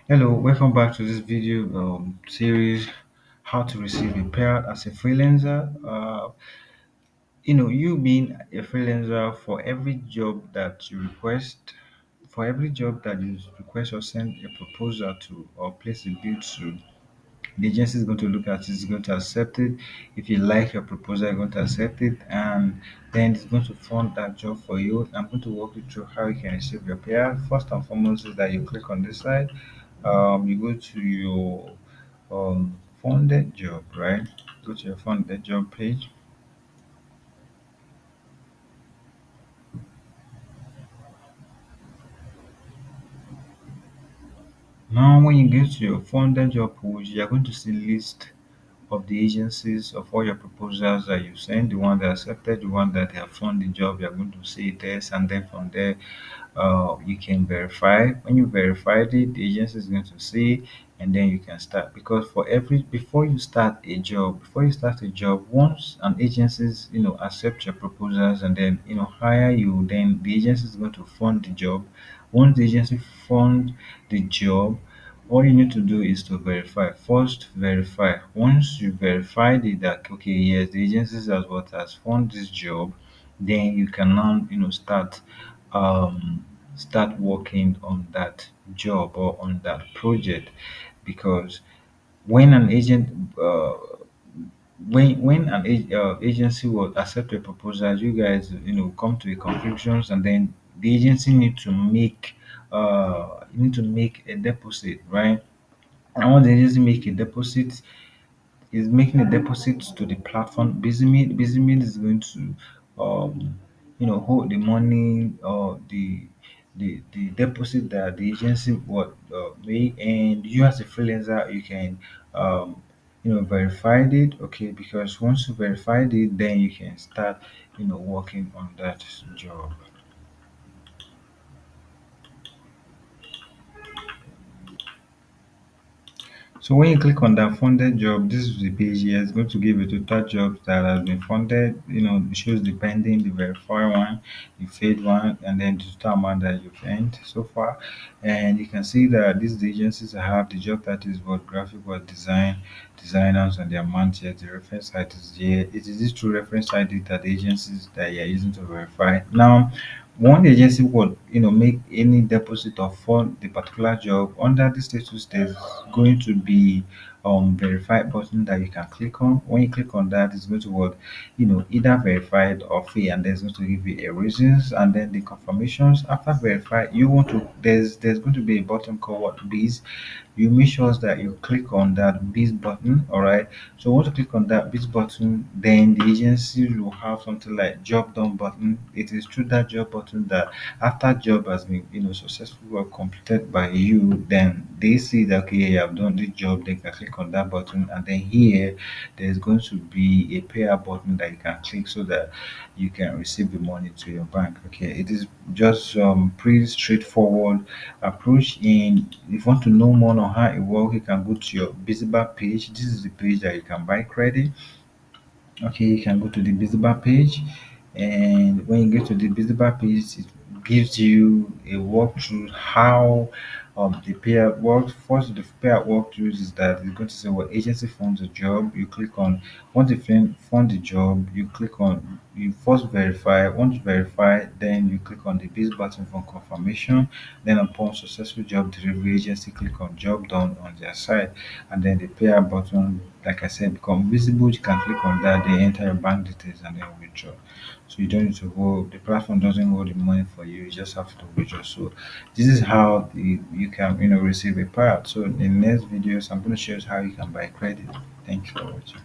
Hello, welcome back to this video series, how to receive a payout as a freelancer. You being a freelancer, for every job that you request, for every job that you request or send a proposal to or place a bid to, the agency is going to look at it, is going to accept it. If you like your proposal, you're going to accept it, and then it's going to fund that job for you. I'm going to walk you through how you can receive your payout. First and foremost is that you click on this side. You go to your funded job, right? Go to your funded job page. Now, when you get to your funded job page, you're going to see list of the agencies of all your proposals that you send, the one that accepted, the one that have funded the job. You're going to see this, and then from there you can verify. When you verified it, the agency is going to see, and then you can start. Because for every before you start a job, once an agencies accept your proposals and then hire you, then the agency is going to fund the job. Once the agency fund the job, all you need to do is to verify. First, verify. Once you verified it that okay, yes, the agencies has fund this job, then you can now start working on that job or on that project. Because when an agent when an agency will accept a proposal, you guys come to a conclusions, and then the agency need to make a deposit, right? And once the agency make a deposit, is making a deposit to the platform. Bizimi is going to hold the money or the deposit that the agency would make, and you as a freelancer, you can verify it. Okay, because once you verified it, then you can start working on that job. So when you click on that funded job, this is the page here. It's going to give you total jobs that has been funded. It shows the pending, the verified one, the failed one, and then the total amount that you've earned so far. And you can see that these agencies have the job that is what graphic, what design, designers, and the amount here. The reference site is here. It is this true reference ID that the agencies that you're using to verify. Now, one agency would make any deposit or fund the particular job. Under the status, there's going to be verified button that you can click on. When you click on that, it's going to what either verified or free, and there's going to give you a reasons, and then the confirmations. After verify, you want to there's going to be a button called what biz. You make sure that you click on that biz button. All right, so once you click on that biz button, then the agency will have something like job done button. It is through that job button that after job has been successfully well completed by you, then they see that okay, you have done this job. They can click on that button, and then here there's going to be a payout button that you can click so that you can receive the money to your bank. Okay, it is just pretty straightforward approach. And if you want to know more on how it works, you can go to your Bizima page. This is the page that you can buy credit. Okay, you can go to the visible page, and when you get to the visible page, it gives you a walkthrough how the payout works. First, the payout walkthrough is that it's going to say what agency funds the job. You click on once you fund the job, you click on you first verify. Once you verify, then you click on the biz button for confirmation. Then upon successful job delivery, agency click on job done on their side, and then the payout button, like I said, become visible. You can click on that, they enter your bank details, and then withdraw. So you don't need to hold the platform doesn't hold the money for you, you just have to withdraw. So this is how you can receive a payout. So in the next videos, I'm going to show you how you can buy credit. Thank you for watching.